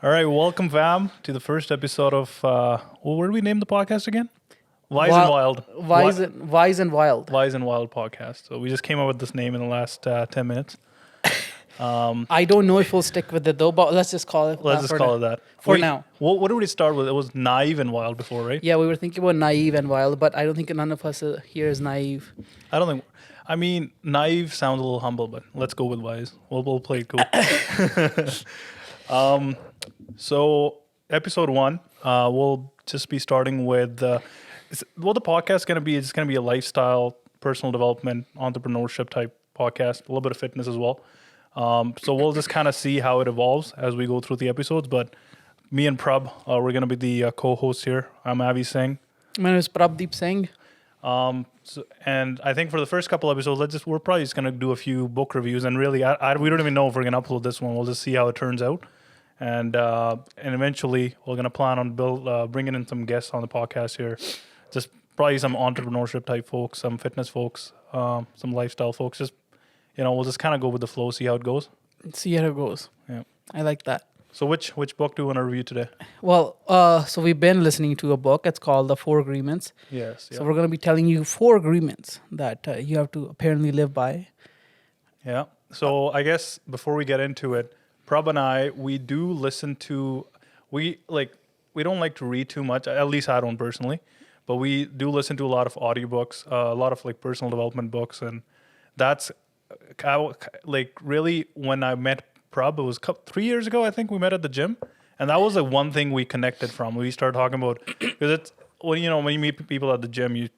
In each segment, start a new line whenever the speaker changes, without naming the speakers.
All right, welcome, fam, to the first episode of what did we name the podcast again? Wise and Wild.
Wise and Wild.
Wise and Wild podcast. So we just came up with this name in the last 10 minutes.
I don't know if we'll stick with it though, but let's just call it.
That
for now.
What did we start with? It was naive and wild before, right?
Yeah, we were thinking about naive and wild, but I don't think none of us here is naive.
I don't think. I mean, naive sounds a little humble, but let's go with wise. We'll play it cool. So episode 1, we'll just be starting with what the podcast is going to be. It's going to be a lifestyle, personal development, entrepreneurship type podcast, a little bit of fitness as well. So we'll just kind of see how it evolves as we go through the episodes. But me and Prab, we're going to be the co-hosts here. I'm Avi Singh.
My name is Prabhdeep Singh.
And I think for the first couple episodes, we're probably just going to do a few book reviews. And really, we don't even know if we're going to upload this one. We'll just see how it turns out. And eventually, we're going to plan on bringing in some guests on the podcast here. Just probably some entrepreneurship type folks, some fitness folks, some lifestyle folks. Just, we'll just kind of go with the flow, see how it goes.
See how it goes.
Yeah.
I like that.
So which book do you want to review today?
Well, so we've been listening to a book. It's called The 4 Agreements.
Yes.
So we're going to be telling you 4 agreements that you have to apparently live by.
Yeah. So I guess before we get into it, Prab and I, we do listen to, we don't like to read too much, at least I don't personally, but we do listen to a lot of audiobooks, a lot of personal development books. And that's really when I met Prab, it was 3 years ago, I think we met at the gym. And that was the one thing we connected from. We started talking about, because it's, when you meet people at the gym, you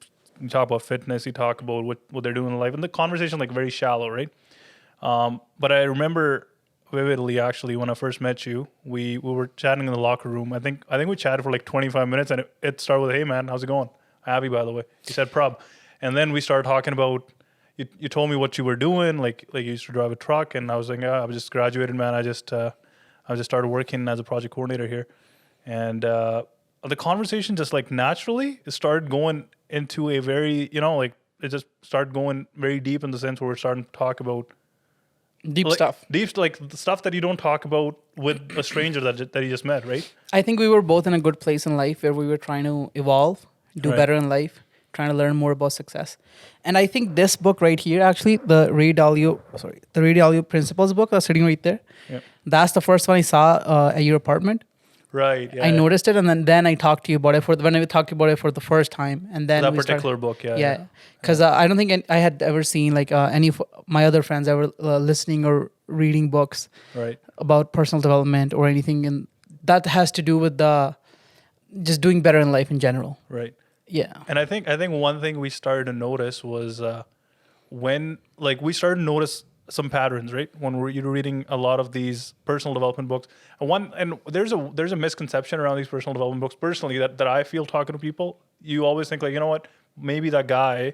talk about fitness, you talk about what they're doing in life. And the conversation very shallow, right? But I remember vividly, actually, when I first met you, we were chatting in the locker room. I think we chatted for 25 minutes, and it started with, "Hey man, how's it going?" Abby, by the way. You said Prab. And then we started talking about, you told me what you were doing, like you used to drive a truck, and I was like, I just graduated, man. I just started working as a project coordinator here. And the conversation just naturally started going into a very, it just started going very deep in the sense where we're starting to talk about
Deep stuff.
Deep, the stuff that you don't talk about with a stranger that you just met, right?
I think we were both in a good place in life where we were trying to evolve, do better in life, trying to learn more about success. And I think this book right here, actually, the Ray Dalio Principles book that's sitting right there, that's the first one I saw at your apartment.
Right. Yeah,
I noticed it, and then I talked to you about it when I talked to you about it for the first time, and then
that particular book,
because I don't think I had ever seen any of my other friends ever listening or reading books about personal development or anything, and that has to do with just doing better in life in general.
Right.
Yeah.
And I think one thing we started to notice was when we started to notice some patterns, right? When you're reading a lot of these personal development books, and there's a misconception around these personal development books. Personally, that I feel talking to people, you always think you know what, maybe that guy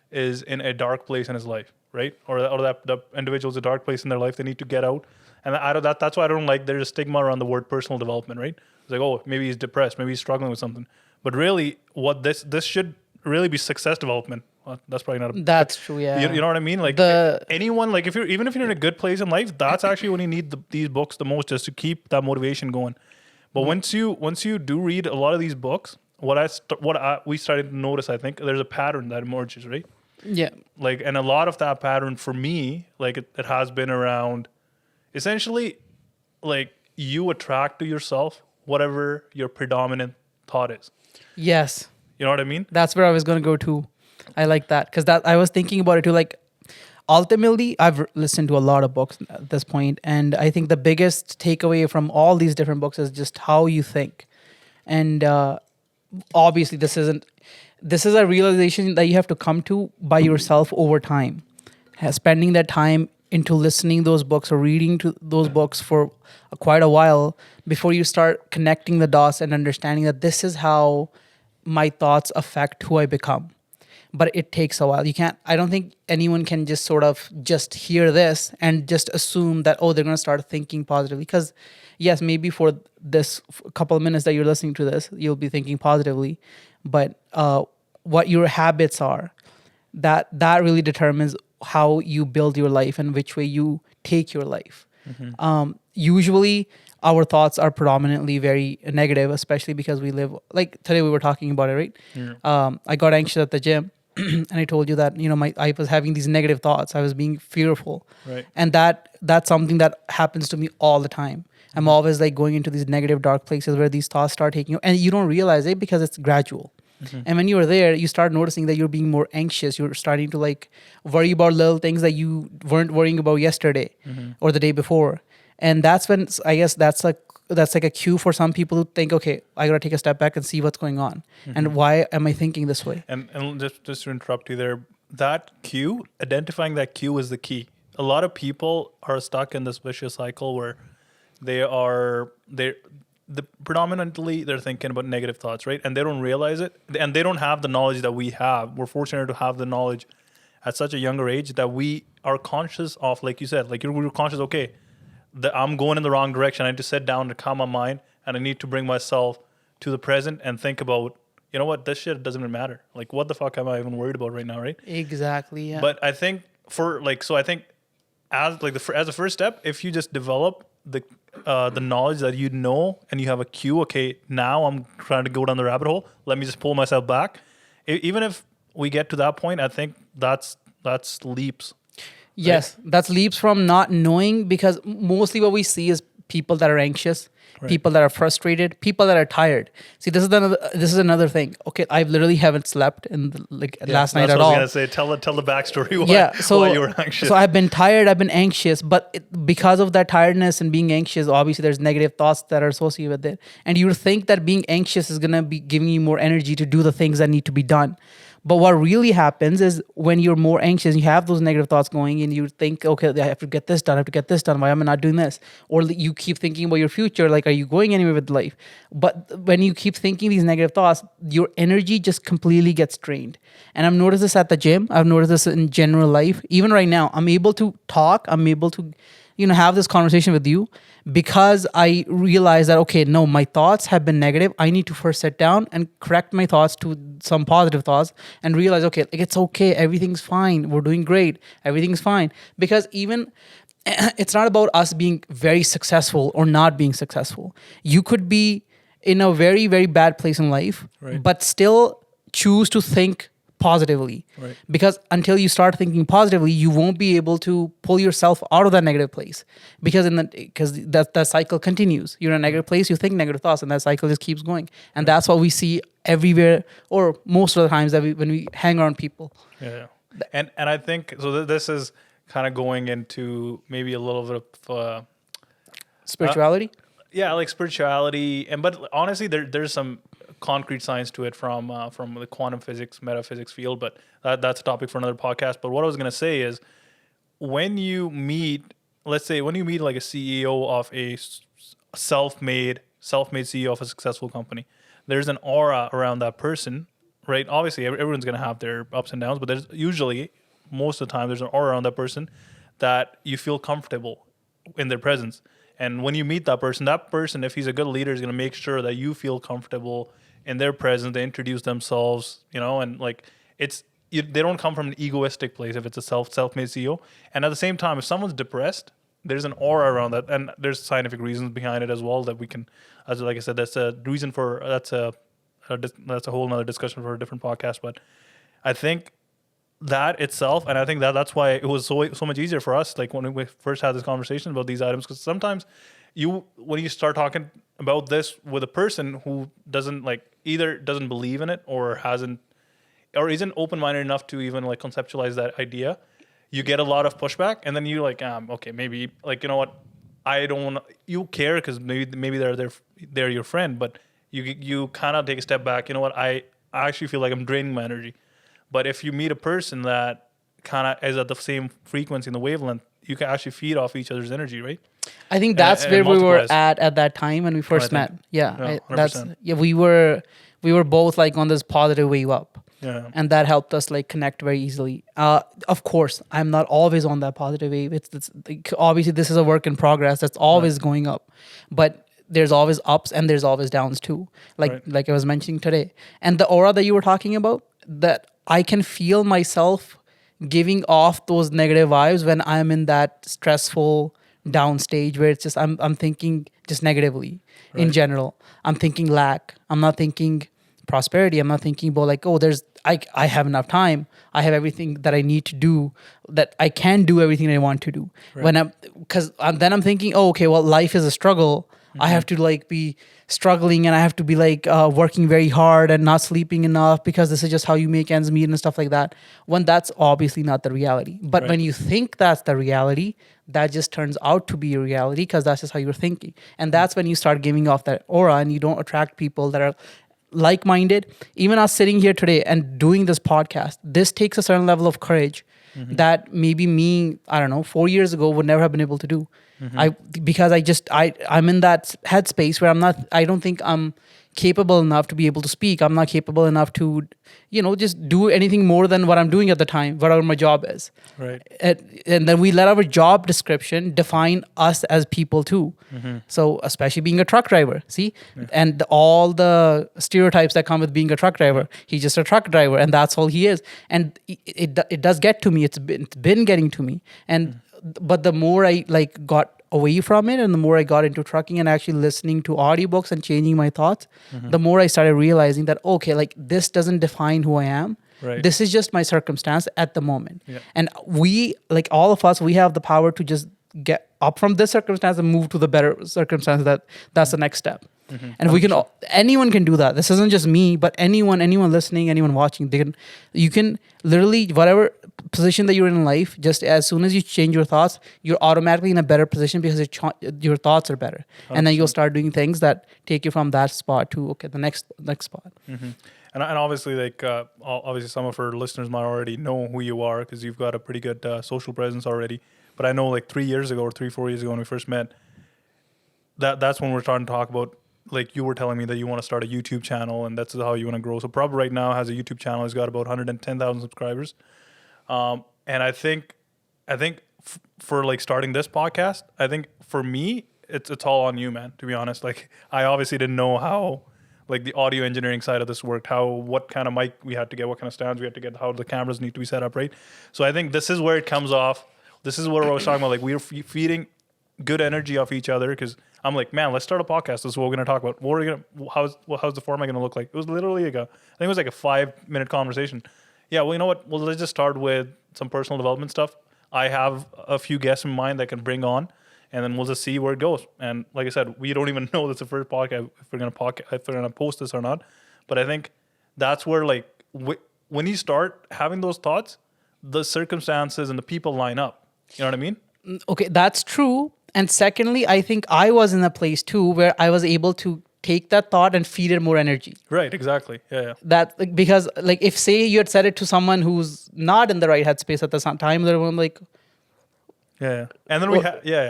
is in a dark place in his life, right? Or that the individual's a dark place in their life. They need to get out, and that's why I don't like. There's a stigma around the word personal development, right? It's oh, maybe he's depressed, maybe he's struggling with something, but really, what this should really be success development. Well, that's probably not.
That's true. Yeah.
You know what I mean? Anyone, if you're in a good place in life, that's actually when you need these books the most, just to keep that motivation going. But once you do read a lot of these books, we started to notice, I think there's a pattern that emerges, right?
Yeah.
And a lot of that pattern for me, it has been around, essentially, you attract to yourself whatever your predominant thought is.
Yes.
You know what I mean?
That's where I was going to go to. I like that because I was thinking about it too. Ultimately, I've listened to a lot of books at this point, and I think the biggest takeaway from all these different books is just how you think. And obviously, this is a realization that you have to come to by yourself over time. Spending that time into listening those books or reading to those books for quite a while before you start connecting the dots and understanding that this is how my thoughts affect who I become. But it takes a while. I don't think anyone can just sort of just hear this and just assume that, they're going to start thinking positively. Because yes, maybe for this couple of minutes that you're listening to this, you'll be thinking positively. But what your habits are, that really determines how you build your life and which way you take your life. Mm-hmm. Usually our thoughts are predominantly very negative, especially because we live like today we were talking about it, right? I got anxious at the gym, and I told you that I was having these negative thoughts. I was being fearful,
Right.
and that's something that happens to me all the time. I'm always like going into these negative dark places where these thoughts start taking you, and you don't realize it because it's gradual. And when you're there, you start noticing that you're being more anxious. You're starting to like worry about little things that you weren't worrying about yesterday or the day before. And that's when I guess that's like a cue for some people to think, okay, I gotta take a step back and see what's going on, and why am I thinking this way?
And just to interrupt you there, that cue, identifying that cue is the key. A lot of people are stuck in this vicious cycle where predominantly they're thinking about negative thoughts, right? And they don't realize it, and they don't have the knowledge that we have. We're fortunate to have the knowledge at such a younger age that we are conscious of, like you said, like you're conscious, okay, I'm going in the wrong direction. I need to sit down to calm my mind, and I need to bring myself to the present and think about, you know what, this shit doesn't even matter. Like, what the fuck am I even worried about right now, right?
Exactly. Yeah.
But I think as a first step, if you just develop the knowledge that you know, and you have a cue, okay, now I'm trying to go down the rabbit hole, let me just pull myself back. Even if we get to that point, I think that's leaps.
Yes, that's leaps from not knowing, because mostly what we see is people that are anxious, people that are frustrated, people that are tired. See, this is another thing. Okay, I literally haven't slept last night at all.
I was gonna say, tell the backstory. Why you were anxious.
So I've been tired. I've been anxious, but because of that tiredness and being anxious, obviously there's negative thoughts that are associated with it. And you think that being anxious is gonna be giving you more energy to do the things that need to be done. But what really happens is when you're more anxious, you have those negative thoughts going, and you think, okay, I have to get this done. Why am I not doing this? Or you keep thinking about your future. Like, are you going anywhere with life? But when you keep thinking these negative thoughts, your energy just completely gets drained. And I've noticed this at the gym. I've noticed this in general life. Even right now, I'm able to talk. I'm able to have this conversation with you because I realize that, okay, no, my thoughts have been negative. I need to first sit down and correct my thoughts to some positive thoughts and realize, okay, like, it's okay. Everything's fine. We're doing great. Everything's fine. Because even it's not about us being very successful or not being successful. You could be in a very, very bad place in life, but still choose to think positively, because until you start thinking positively, you won't be able to pull yourself out of that negative place, because that cycle continues. You're in a negative place, you think negative thoughts, and that cycle just keeps going. And that's what we see everywhere, or most of the times that when we hang around people.
And I think so. This is kind of going into maybe a little bit of
spirituality.
Like spirituality, but honestly, there's some concrete science to it from the quantum physics, metaphysics field, but that's a topic for another podcast. But what I was going to say is, when you meet like a CEO of a self-made CEO of a successful company, there's an aura around that person, right? Obviously, everyone's going to have their ups and downs, but there's usually, most of the time, there's an aura around that person that you feel comfortable in their presence. And when you meet that person, if he's a good leader, is going to make sure that you feel comfortable in their presence. They introduce themselves, and like they don't come from an egoistic place if it's a self-made CEO. And at the same time, if someone's depressed, there's an aura around that, and there's scientific reasons behind it as well that we can, as like I said, that's a reason for that's a whole nother discussion for a different podcast. But I think that itself, and I think that's why it was so much easier for us, like when we first had this conversation about these items, because sometimes when you start talking about this with a person who either doesn't believe in it or isn't open-minded enough to even like conceptualize that idea, you get a lot of pushback, and then you're like, okay, maybe, like, you know what, I don't, you care because maybe they're your friend, but you kind of take a step back. You know what, I actually feel like I'm draining my energy. But if you meet a person that kind of is at the same frequency and the wavelength, you can actually feed off each other's energy, right?
I think that's where we were at that time when we first met. Yeah, we were both like on this positive wave up.
Yeah.
And that helped us like connect very easily. Of course, I'm not always on that positive wave. It's obviously this is a work in progress. That's always going up, but there's always ups and there's always downs too. Like I was mentioning today, and the aura that you were talking about, that I can feel myself giving off those negative vibes when I'm in that stressful downstage where it's just I'm thinking just negatively in
Right.
general. I'm thinking lack. I'm not thinking prosperity. I'm not thinking about like, oh, I have enough time. I have everything that I need to do, that I can do everything I want to do.
Right.
When then I'm thinking, oh, okay, well, life is a struggle. I have to like be struggling, and I have to be like working very hard and not sleeping enough, because this is just how you make ends meet and stuff like that. When that's obviously not the reality. But
Right.
when you think that's the reality, that just turns out to be a reality, because that's just how you're thinking. And that's when you start giving off that aura, and you don't attract people that are like-minded. Even us sitting here today and doing this podcast, this takes a certain level of courage that maybe me, I don't know, 4 years ago would never have been able to do. Because I'm in that headspace where I don't think I'm capable enough to be able to speak. I'm not capable enough to, just do anything more than what I'm doing at the time, whatever my job is.
Right.
And then we let our job description define us as people too. So especially being a truck driver, see, and all the stereotypes that come with being a truck driver. He's just a truck driver, and that's all he is. And it does get to me. It's been getting to me. And but the more I like got away from it, and the more I got into trucking and actually listening to audiobooks and changing my thoughts, the more I started realizing that, okay, like this doesn't define who I am.
Right.
This is just my circumstance at the moment.
Yeah.
And we, like all of us, we have the power to just get up from this circumstance and move to the better circumstance. That's the next step. And we can anyone can do that. This isn't just me, but anyone listening, anyone watching, you can literally, whatever position that you're in life, just as soon as you change your thoughts, you're automatically in a better position, because your thoughts are better. And then you'll start doing things that take you from that spot to the next spot.
And obviously, like obviously, some of our listeners might already know who you are, because you've got a pretty good social presence already. But I know, like 3 years ago or 4 years ago when we first met, that's when we're starting to talk about. Like you were telling me that you want to start a YouTube channel, and that's how you want to grow. So Prabh right now has a YouTube channel. He's got about 110,000 subscribers. And I think for like starting this podcast, I think for me, it's all on you, man, to be honest. Like I obviously didn't know how like the audio engineering side of this worked, what kind of mic we had to get, what kind of stands we had to get, how the cameras need to be set up, right? So I think this is where it comes off. This is what I was talking about. Like we're feeding good energy off each other, because I'm like, man, let's start a podcast. This is what we're going to talk about. How's the format going to look like? It was literally I think it was like a 5-minute conversation. Yeah, well, you know what? Well, let's just start with some personal development stuff. I have a few guests in mind that I can bring on, and then we'll just see where it goes. And like I said, we don't even know that's the first podcast, if we're going to post this or not. But I think that's where like when you start having those thoughts, the circumstances and the people line up. You know what I mean?
Okay, that's true. And secondly, I think I was in a place too where I was able to take that thought and feed it more energy.
Right, exactly. Yeah.
That like, because like if say you had said it to someone who's not in the right headspace at the time, they're like,
Yeah. And then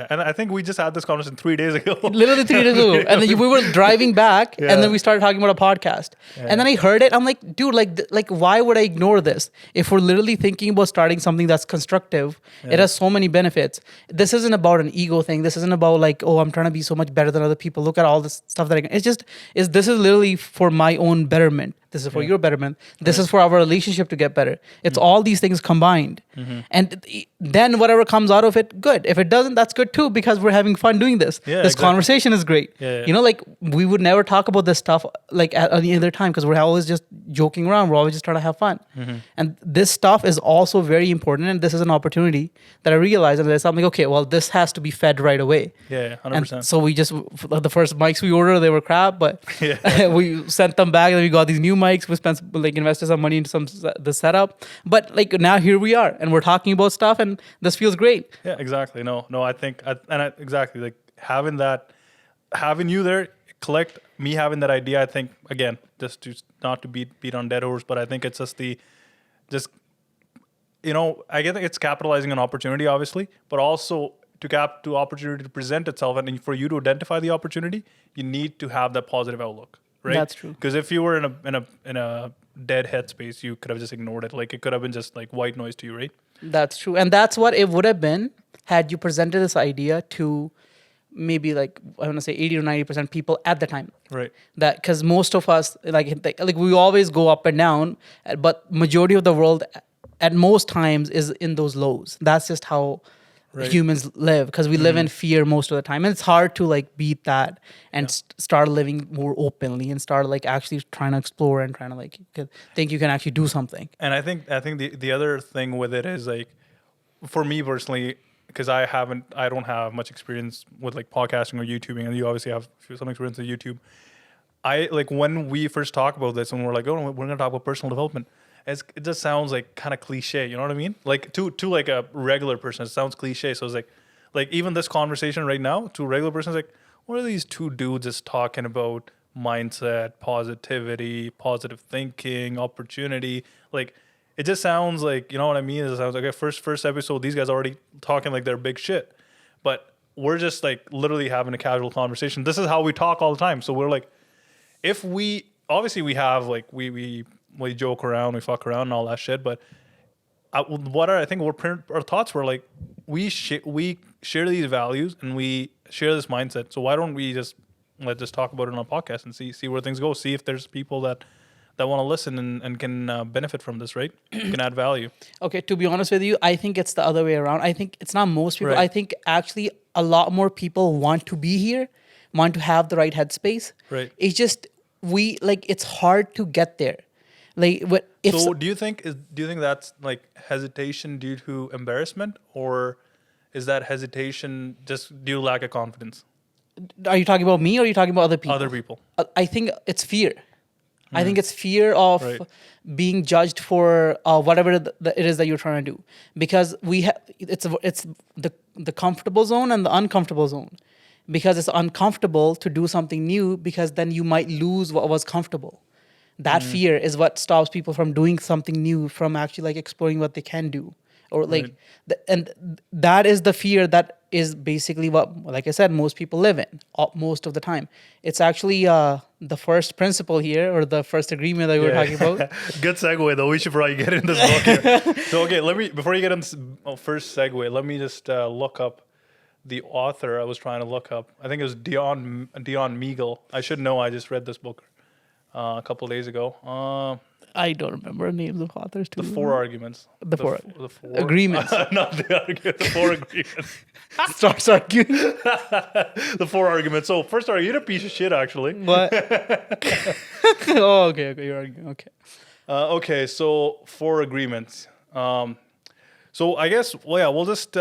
and I think we just had this conversation 3 days ago.
literally 3 days ago. And then we were driving back, and then we started talking about a podcast. And then I heard it. I'm like, dude, like why would I ignore this? If we're literally thinking about starting something that's constructive, it has so many benefits. This isn't about an ego thing. This isn't about like, oh, I'm trying to be so much better than other people. Look at all this stuff that I can. This is literally for my own betterment. This is for your betterment. This is for our relationship to get better. It's all these things combined. And then whatever comes out of it, good. If it doesn't, that's good too, because we're having fun doing this. This conversation is great. You know, like we would never talk about this stuff like at any other time, because we're always just joking around. We're always just trying to have fun. And this stuff is also very important. And this is an opportunity that I realized. And I'm like, okay, well, this has to be fed right away.
Yeah, 100%.
And so we just, the first mics we ordered, they were crap, but we sent them back, and we got these new mics. We invested some money into the setup, but like now here we are, and we're talking about stuff, and this feels great.
Yeah, exactly. No, I think, exactly, like having you there, collect me having that idea. I think again, just to not to beat on dead horse, but I think it's just I get it's capitalizing on opportunity, obviously, but also to opportunity to present itself, and for you to identify the opportunity, you need to have that positive outlook. Right?
That's true.
Because if you were in a dead headspace, you could have just ignored it. Like it could have been just like white noise to you, right?
That's true, and that's what it would have been had you presented this idea to maybe like I want to say 80 to 90% people at the time.
Right.
That because most of us like we always go up and down, but majority of the world at most times is in those lows. That's just how
Right.
humans live, because we live in fear most of the time, and it's hard to like beat that and start living more openly and start like actually trying to explore and trying to like think you can actually do something.
And I think the other thing with it is like, for me personally, because I don't have much experience with like podcasting or YouTubing, and you obviously have some experience with YouTube. I like when we first talk about this and we're like, oh, we're going to talk about personal development. It just sounds like kind of cliche, you know what I mean? Like to like a regular person, it sounds cliche. So it's like even this conversation right now, to a regular person, it's like, what are these two dudes just talking about? Mindset, positivity, positive thinking, opportunity. Like it just sounds like, you know what I mean? It sounds like, okay, first episode, these guys are already talking like they're big shit. But we're just like literally having a casual conversation. This is how we talk all the time. So we're like, if we obviously we have like we joke around, we fuck around and all that shit, but our thoughts were like, we share these values and we share this mindset. So why don't we just let's just talk about it on a podcast and see where things go, see if there's people that want to listen and can benefit from this, right? Can add value.
Okay, to be honest with you, I think it's the other way around. I think it's not most people.
Right.
I think actually a lot more people want to be here, want to have the right headspace.
Right.
It's just it's hard to get there. Like what if
So do you think that's like hesitation due to embarrassment, or is that hesitation just due to lack of confidence?
Are you talking about me or are you talking about other people?
Other people.
I think it's fear. I think it's fear of being judged for whatever it is that you're trying to do, because it's the comfortable zone and the uncomfortable zone, because it's uncomfortable to do something new, because then you might lose what was comfortable. That fear is what stops people from doing something new, from actually like exploring what they can do, or like and that is the fear that is basically what, like I said, most people live in most of the time. It's actually the first principle here, or the first agreement that we were talking about.
Good segue though. We should probably get in this book here. So okay, before you get in this first segue, let me just look up the author. I was trying to look up. I think it was Dion Miguel. I should know. I just read this book a couple of days ago.
I don't remember names of authors too.
The Four Arguments.
The four
agreements. Not the argument. The Four Agreements.
Starts arguing.
The Four Arguments. So first argument, you're a piece of shit, actually.
What? Oh, okay. You're arguing. Okay.
Okay. So Four Agreements. So I guess, we'll just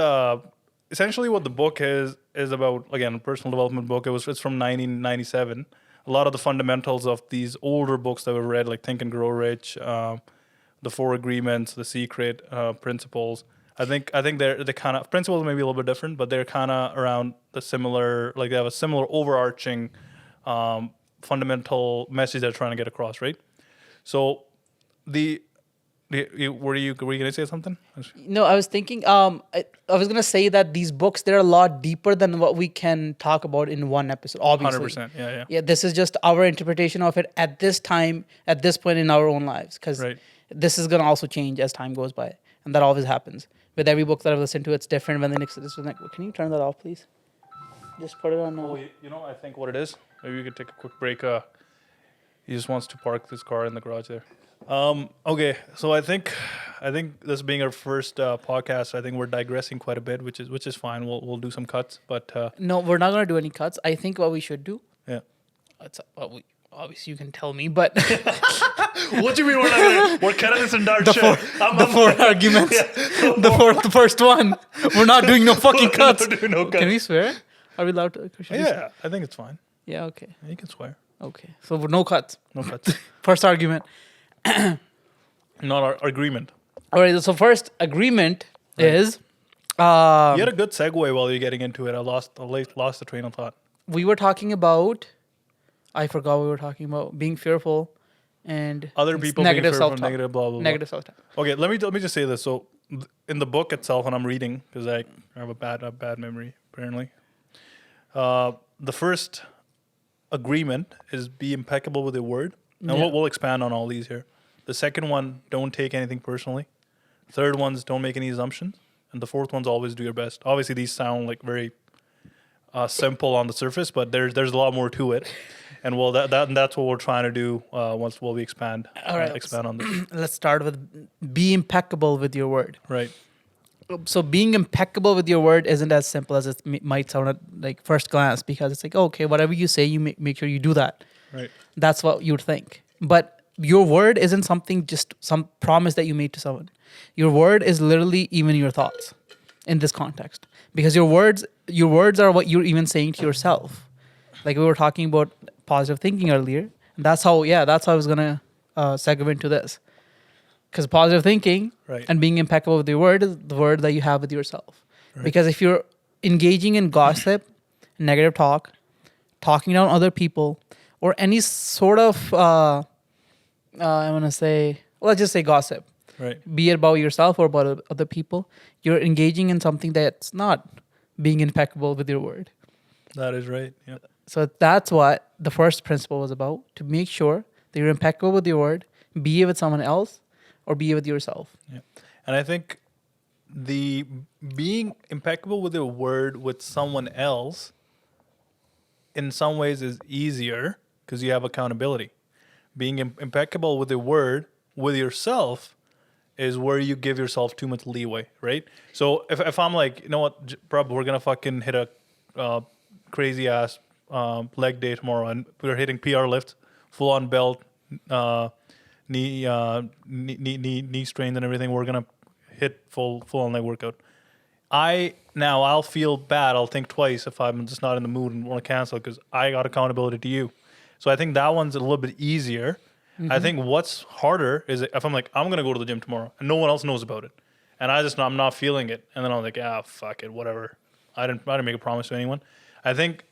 essentially what the book is about. Again, a personal development book. It's from 1997. A lot of the fundamentals of these older books that we've read, like Think and Grow Rich, The Four Agreements, The Secret, Principles. I think they're the kind of principles maybe a little bit different, but they're kind of around the similar. Like they have a similar overarching fundamental message they're trying to get across, right? So were you gonna say something?
No, I was thinking. I was gonna say that these books, they're a lot deeper than what we can talk about in one episode. Obviously,
100%. Yeah.
Yeah, this is just our interpretation of it at this time, at this point in our own lives, because this is gonna also change as time goes by, and that always happens with every book that I've listened to. It's different when the next. Can you turn that off, please? Just put it on.
I think what it is. Maybe we could take a quick break. He just wants to park this car in the garage there. Okay, so I think this being our first podcast, I think we're digressing quite a bit, which is fine. We'll do some cuts, but
no, we're not gonna do any cuts. I think what we should do.
Yeah.
Obviously you can tell me, but
what do you mean we're cutting this entire shit?
The four arguments. Yeah, the first one. We're not doing no fucking cuts.
No cuts.
Can we swear? Are we allowed to?
Yeah, I think it's fine.
Yeah. Okay.
Yeah, you can swear.
Okay. So no cuts.
No cuts.
First argument.
Not our agreement.
All right. So first agreement is.
You had a good segue while you're getting into it. I lost the train of thought.
We were talking about. I forgot what we were talking about. Being fearful, and
other people
negative
being fearful, negative blah blah blah.
Negative self-talk.
Okay, let me just say this. So, in the book itself, and I'm reading because I have a bad memory apparently. The first agreement is be impeccable with your word, and we'll expand on all these here. The second one, don't take anything personally. Third one's don't make any assumptions, and the fourth one's always do your best. Obviously, these sound like very simple on the surface, but there's a lot more to it, and that's what we're trying to do once we expand.
All right,
expand on this.
Let's start with be impeccable with your word.
Right.
so being impeccable with your word isn't as simple as it might sound at like first glance, because it's like, okay, whatever you say, you make sure you do that.
Right.
That's what you'd think. But your word isn't something, just some promise that you made to someone. Your word is literally even your thoughts in this context, because your words are what you're even saying to yourself. Like we were talking about positive thinking earlier. And that's how I was gonna segue into this. Because positive thinking
Right.
and being impeccable with your word is the word that you have with yourself.
Right.
Because if you're engaging in gossip, negative talk, talking down other people, or any sort of, I want to say, let's just say gossip,
Right.
be it about yourself or about other people, you're engaging in something that's not being impeccable with your word.
That is right. Yeah.
So that's what the first principle was about, to make sure that you're impeccable with your word, be it with someone else or be it with yourself.
Yeah. And I think the being impeccable with your word with someone else in some ways is easier because you have accountability. Being impeccable with your word with yourself is where you give yourself too much leeway, right? So if I'm like, you know what, Prab, we're going to fucking hit a crazy ass leg day tomorrow, and we're hitting PR lift, full on belt, knee strains and everything. We're gonna hit full on leg workout. I'll feel bad. I'll think twice if I'm just not in the mood and want to cancel because I got accountability to you. So I think that one's a little bit easier. I think what's harder is if I'm like, I'm gonna go to the gym tomorrow and no one else knows about it, and I'm not feeling it, and then I'm like, fuck it, whatever. I didn't make a promise to anyone. I think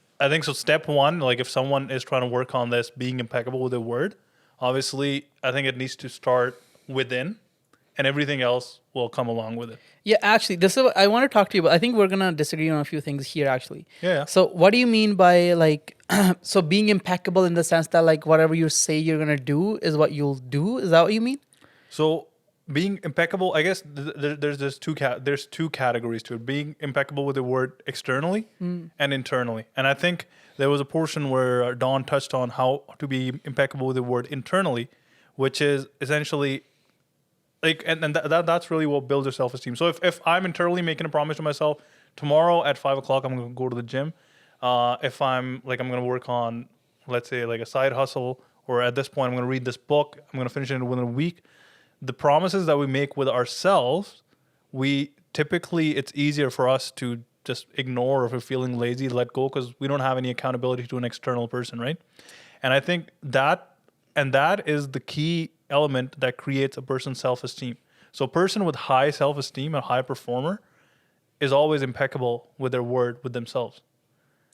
so. Step one, like if someone is trying to work on this, being impeccable with their word, obviously, I think it needs to start within, and everything else will come along with it.
Yeah, actually, this is what I want to talk to you about. I think we're gonna disagree on a few things here, actually.
Yeah.
So, what do you mean by like, so being impeccable in the sense that like whatever you say you're gonna do is what you'll do? Is that what you mean?
So being impeccable, I guess there's two categories to it. Being impeccable with the word externally and internally. And I think there was a portion where Don touched on how to be impeccable with the word internally, which is essentially like, and that's really what builds your self-esteem. So if I'm internally making a promise to myself, tomorrow at 5:00 I'm going to go to the gym. If I'm like, I'm going to work on, let's say like a side hustle, or at this point I'm going to read this book, I'm going to finish it within a week. The promises that we make with ourselves, it's easier for us to just ignore, or if we're feeling lazy, let go, because we don't have any accountability to an external person, right? And I think that is the key element that creates a person's self-esteem. So a person with high self-esteem, a high performer, is always impeccable with their word with themselves.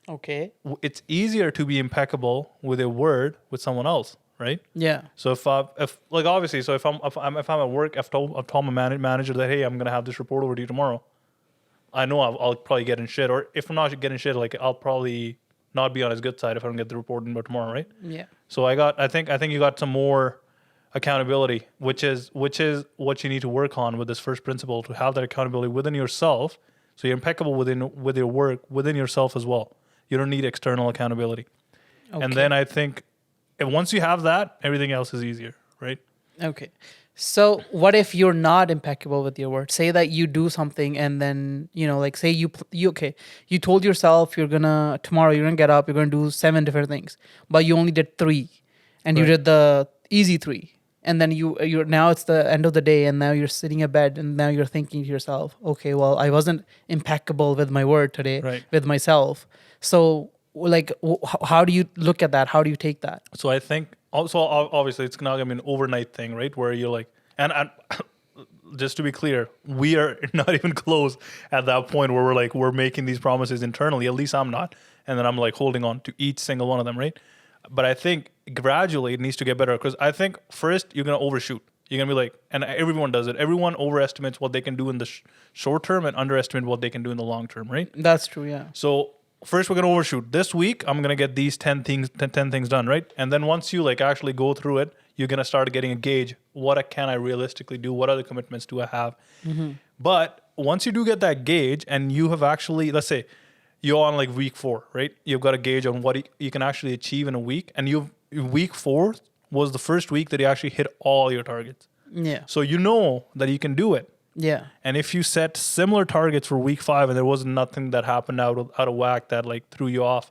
Okay.
It's easier to be impeccable with a word with someone else, right?
Yeah.
So if I'm at work, I've told my manager that, hey, I'm gonna have this report over to you tomorrow. I know I'll probably get in shit, or if I'm not getting shit, like I'll probably not be on his good side if I don't get the report in by tomorrow, right?
Yeah.
So I think you got some more accountability, which is what you need to work on with this first principle, to have that accountability within yourself. So you're impeccable with your work within yourself as well. You don't need external accountability.
Okay.
And then I think once you have that, everything else is easier, right?
Okay. So what if you're not impeccable with your word? Say that you do something and then, like say you told yourself tomorrow you're gonna get up, you're gonna do 7 different things, but you only did 3, and you
Right.
did the easy 3. And then you're now it's the end of the day, and now you're sitting in bed, and now you're thinking to yourself, okay, well, I wasn't impeccable with my word today,
Right.
with myself. So like, how do you look at that? How do you take that?
So I think also, obviously it's not gonna be an overnight thing, right? Where you're like, and just to be clear, we are not even close at that point where we're making these promises internally. At least I'm not, and then I'm like holding on to each single one of them, right? But I think gradually it needs to get better, because I think first you're gonna overshoot. You're gonna be like, and everyone does it. Everyone overestimates what they can do in the short term and underestimate what they can do in the long term, right?
That's true. Yeah.
So first we're gonna overshoot. This week I'm gonna get these 10 things done, right? And then once you like actually go through it, you're gonna start getting a gauge. What can I realistically do? What other commitments do I have? Mm-hmm. But once you do get that gauge, and you have actually, let's say you're on like week 4, right? You've got a gauge on what you can actually achieve in a week, and week 4 was the first week that you actually hit all your targets.
Yeah.
So you know that you can do it,
Yeah.
And if you set similar targets for week 5 and there was nothing that happened out of whack that like threw you off,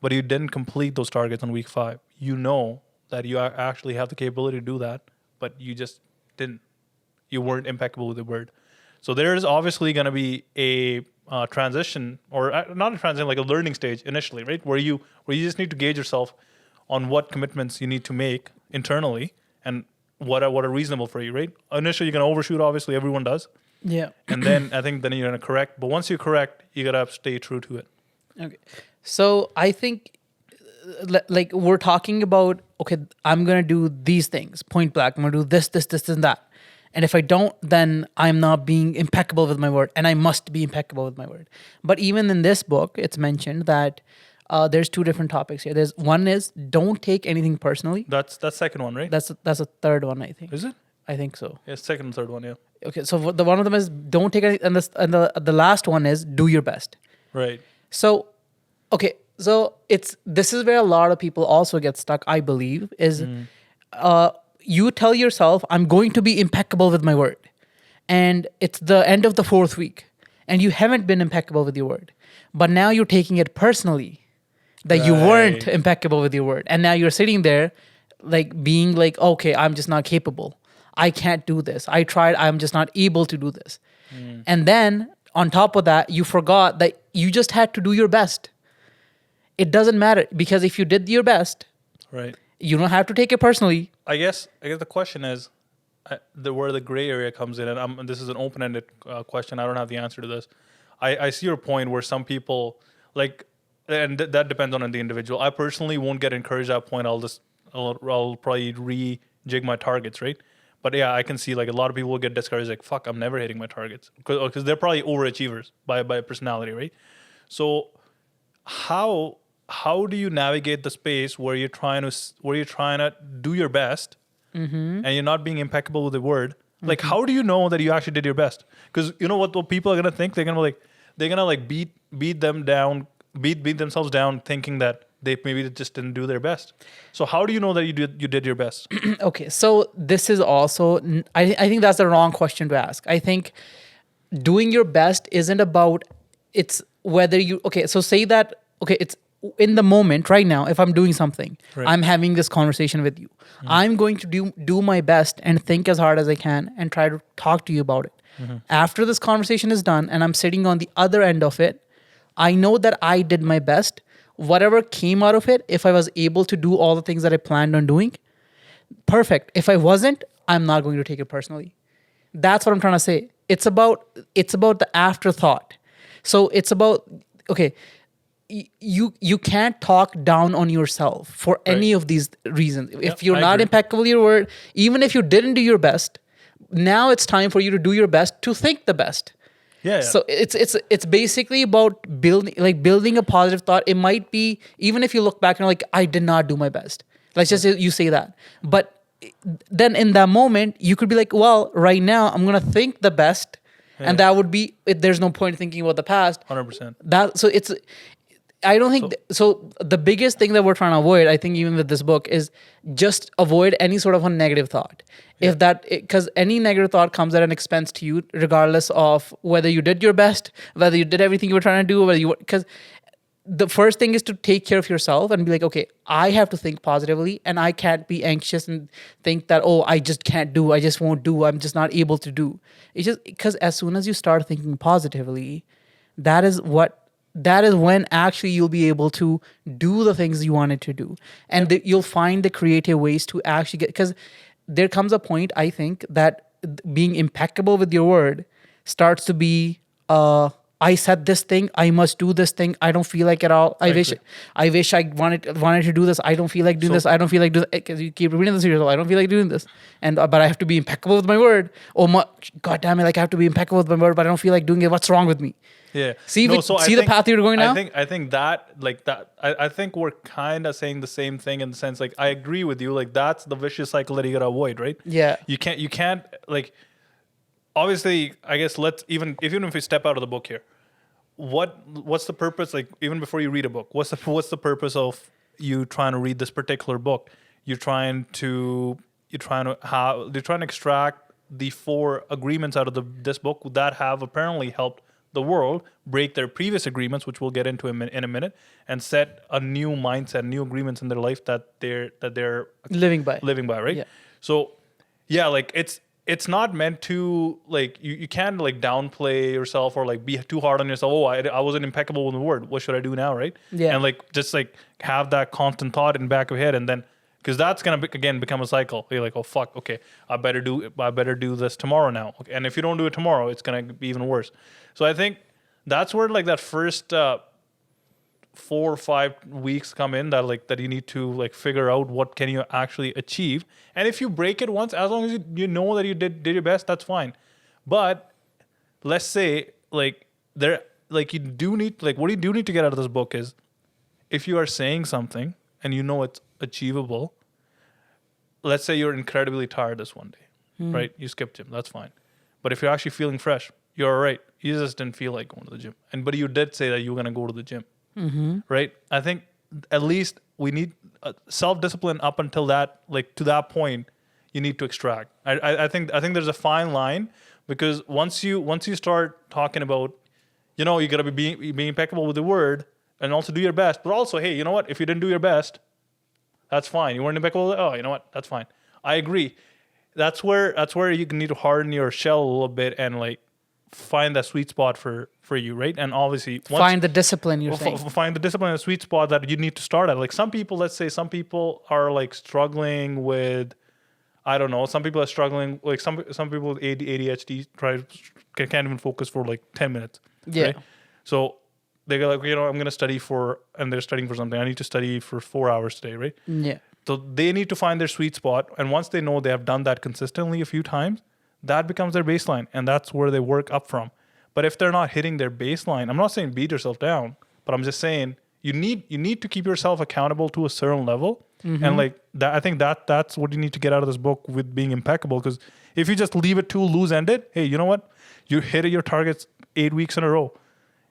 but you didn't complete those targets on week 5, you know that you actually have the capability to do that, but you just didn't. You weren't impeccable with the word. So there's obviously going to be a transition, or not a transition, like a learning stage initially, right? Where you just need to gauge yourself on what commitments you need to make internally and what are reasonable for you, right? Initially, you're going to overshoot. Obviously, everyone does.
Yeah.
And then I think then you're going to correct. But once you correct, you got to stay true to it.
Okay. So I think like we're talking about, okay, I'm going to do these things, point blank. I'm going to do this, and that. And if I don't, then I'm not being impeccable with my word. And I must be impeccable with my word. But even in this book, it's mentioned that there's 2 different topics here. There's one is don't take anything personally.
That's second one, right?
That's a third one, I think.
Is it?
I think so.
Yeah, second and third one, yeah.
Okay, so the one of them is don't take any, and the last one is do your best.
Right.
So, okay, so this is where a lot of people also get stuck, I believe, is you tell yourself, I'm going to be impeccable with my word. And it's the end of the 4th week. And you haven't been impeccable with your word. But now you're taking it personally that you weren't impeccable with your word. And now you're sitting there like being like, okay, I'm just not capable. I can't do this. I tried, I'm just not able to do this. And then on top of that, you forgot that you just had to do your best. It doesn't matter because if you did your best,
right,
you don't have to take it personally.
I guess the question is where the gray area comes in, and this is an open-ended question. I don't have the answer to this. I see your point where some people like, and that depends on the individual. I personally won't get encouraged at that point. I'll probably rejig my targets, right? But yeah, I can see like a lot of people will get discouraged, like fuck, I'm never hitting my targets because they're probably overachievers by personality, right? So how do you navigate the space where you're trying to do your best and you're not being impeccable with the word? Like, how do you know that you actually did your best? Because you know what people are gonna think? They're gonna beat themselves down, thinking that they maybe just didn't do their best. So how do you know that you did your best?
Okay, so this is also I think that's the wrong question to ask. I think doing your best isn't about it's whether you so say that it's in the moment right now. If I'm doing something,
right,
I'm having this conversation with you. I'm going to do my best and think as hard as I can and try to talk to you about it. After this conversation is done and I'm sitting on the other end of it, I know that I did my best. Whatever came out of it, if I was able to do all the things that I planned on doing, perfect. If I wasn't, I'm not going to take it personally. That's what I'm trying to say. It's about the afterthought. So it's about, you can't talk down on yourself for any of these reasons. If you're not impeccable with your word, even if you didn't do your best, now it's time for you to do your best to think the best.
Yeah.
So it's basically about building a positive thought. It might be, even if you look back and like, I did not do my best. Let's just say you say that. But then in that moment, you could be like, well, right now I'm going to think the best. Yeah. And that would be, there's no point thinking about the past.
100%.
I don't think so. The biggest thing that we're trying to avoid, I think, even with this book, is just avoid any sort of a negative thought. Yeah. Because any negative thought comes at an expense to you, regardless of whether you did your best, whether you did everything you were trying to do, because the first thing is to take care of yourself and be like, okay, I have to think positively, and I can't be anxious and think that, oh, I just can't do, I just won't do, I'm just not able to do. It's just because as soon as you start thinking positively, that is when actually you'll be able to do the things you wanted to do. And you'll find the creative ways to actually get, because there comes a point, I think, that being impeccable with your word starts to be, I said this thing, I must do this thing, I don't feel like it all. I wish I wanted to do this, I don't feel like doing this, I don't feel like doing this, because you keep repeating this to yourself, I don't feel like doing this. But I have to be impeccable with my word. God damn it, like I have to be impeccable with my word, but I don't feel like doing it. What's wrong with me?
Yeah.
See the path you're going now?
I think that I think we're kind of saying the same thing in the sense, like, I agree with you. Like, that's the vicious cycle that you gotta avoid, right?
Yeah.
You can't like, obviously, I guess even if we step out of the book here, what's the purpose? Like, even before you read a book, what's the purpose of you trying to read this particular book? You're trying to extract the 4 agreements out of this book that have apparently helped the world break their previous agreements, which we'll get into in a minute, and set a new mindset, new agreements in their life that they're
living by.
right?
Yeah.
So yeah, like it's not meant to, like, you can't like downplay yourself or like be too hard on yourself. Oh, I wasn't impeccable with the word. What should I do now, right?
Yeah.
And like just like have that constant thought in the back of your head, and then because that's gonna again become a cycle. You're like, oh fuck, okay, I better do this tomorrow now. Okay. And if you don't do it tomorrow, it's gonna be even worse. So I think that's where like that first 4 or 5 weeks come in, that you need to like figure out what can you actually achieve. And if you break it once, as long as you know that you did your best, that's fine. But let's say like you do need, like, what you do need to get out of this book is, if you are saying something and you know it's achievable, let's say you're incredibly tired this one day, right? You skipped gym, that's fine. But if you're actually feeling fresh, you're all right. You just didn't feel like going to the gym, but you did say that you were going to go to the gym. Right? I think at least we need self-discipline up until that, like to that point, you need to extract. I think there's a fine line, because once you start talking about, you got to be being impeccable with the word and also do your best, but also, hey, you know what? If you didn't do your best, that's fine. You weren't impeccable. Oh, you know what? That's fine. I agree. That's where you need to harden your shell a little bit and like find that sweet spot for you, right? And obviously
Find the discipline, you're saying.
Find the discipline and sweet spot that you need to start at. Like some people are like struggling with, I don't know, some people are struggling, like some people with ADHD can't even focus for like 10 minutes.
Yeah.
Right? So they go like, I'm going to study and they're studying for something. I need to study for 4 hours today, right?
Yeah.
So they need to find their sweet spot. And once they know they have done that consistently a few times, that becomes their baseline. And that's where they work up from. But if they're not hitting their baseline, I'm not saying beat yourself down, but I'm just saying you need to keep yourself accountable to a certain level. And like that, I think that's what you need to get out of this book with being impeccable. Because if you just leave it too loose-ended, hey, you know what? You hit your targets 8 weeks in a row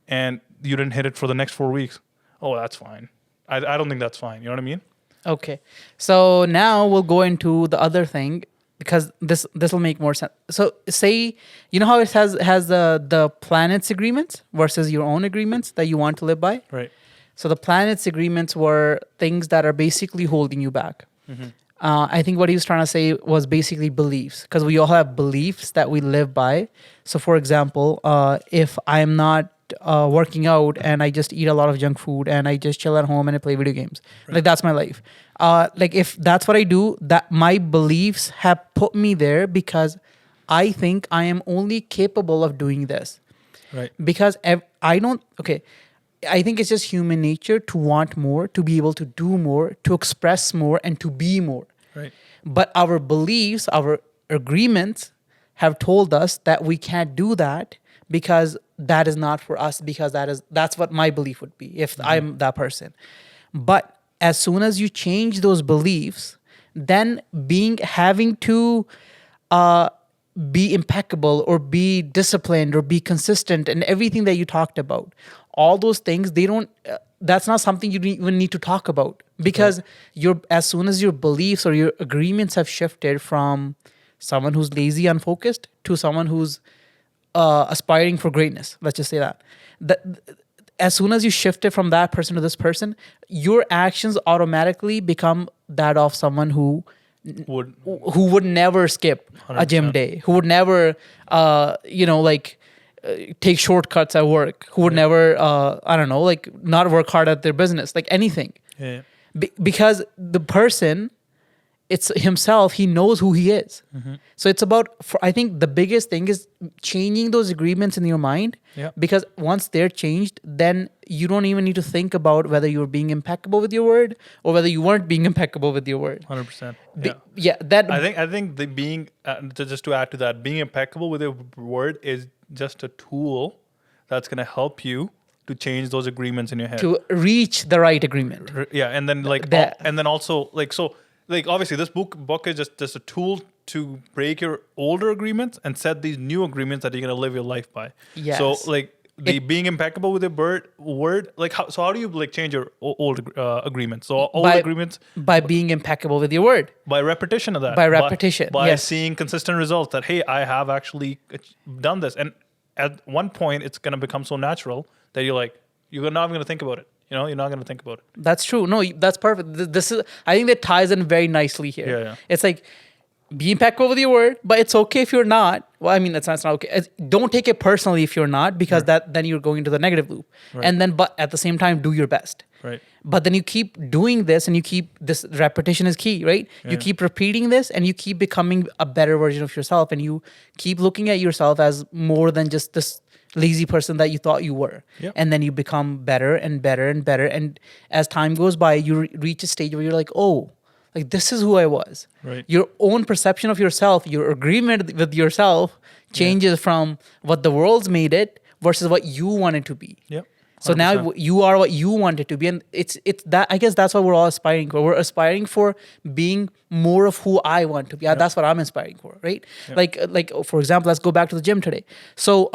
and you didn't hit it for the next 4 weeks. Oh, that's fine. I don't think that's fine. You know what I mean?
Okay. So now we'll go into the other thing, because this will make more sense. So say, how it has the planet's agreements versus your own agreements that you want to live by?
Right.
So the planet's agreements were things that are basically holding you back. I think what he was trying to say was basically beliefs, because we all have beliefs that we live by. So for example, if I'm not working out and I just eat a lot of junk food and I just chill at home and I play video games, like that's my life. Like if that's what I do, that my beliefs have put me there because I think I am only capable of doing this.
Right.
Because I think it's just human nature to want more, to be able to do more, to express more, and to be more.
Right.
But our beliefs, our agreements have told us that we can't do that because that is not for us, because that's what my belief would be if I'm that person. But as soon as you change those beliefs, then having to be impeccable or be disciplined or be consistent and everything that you talked about, all those things, that's not something you even need to talk about, because as soon as your beliefs or your agreements have shifted from someone who's lazy, unfocused, to someone who's aspiring for greatness, let's just say that as soon as you shifted from that person to this person, your actions automatically become that of someone who would never skip 100%. A gym day, who would never take shortcuts at work, who would never not work hard at their business, like anything.
Yeah.
Because the person, it's himself, he knows who he is. So it's about, I think the biggest thing is changing those agreements in your mind.
Yeah.
Because once they're changed, then you don't even need to think about whether you're being impeccable with your word or whether you weren't being impeccable with your word.
100%.
Yeah.
I think the being just to add to that, being impeccable with your word is just a tool that's going to help you to change those agreements in your head,
to reach the right agreement.
Yeah. And then obviously this book is just a tool to break your older agreements and set these new agreements that you're going to live your life by.
Yes.
So like the being impeccable with your word, like how do you like change your old agreements? So old agreements
by being impeccable with your word.
by repetition of that.
By repetition,
by
yes.
seeing consistent results that hey, I have actually done this, and at one point it's gonna become so natural that you're not even gonna think about it. You know, you're not gonna think about it.
That's true. No, that's perfect. This is, I think that ties in very nicely here.
Yeah.
It's like, be impeccable with your word, but it's okay if you're not. Well, I mean, it's not okay. Don't take it personally if you're not, because then you're going into the negative loop.
Right.
And then, but at the same time, do your best.
Right.
But then you keep doing this, and you keep this repetition is key, right? You keep repeating this, and you keep becoming a better version of yourself, and you keep looking at yourself as more than just this lazy person that you thought you were.
Yep.
And then you become better and better and better. And as time goes by, you reach a stage where you're like, oh, like this is who I was.
Right.
Your own perception of yourself, your agreement with yourself changes from what the world's made it versus what you want it to be.
Yep.
So now you are what you want it to be, and it's that. I guess that's what we're all aspiring for. We're aspiring for being more of who I want to be. That's what I'm aspiring for, right? Like for example, let's go back to the gym today. So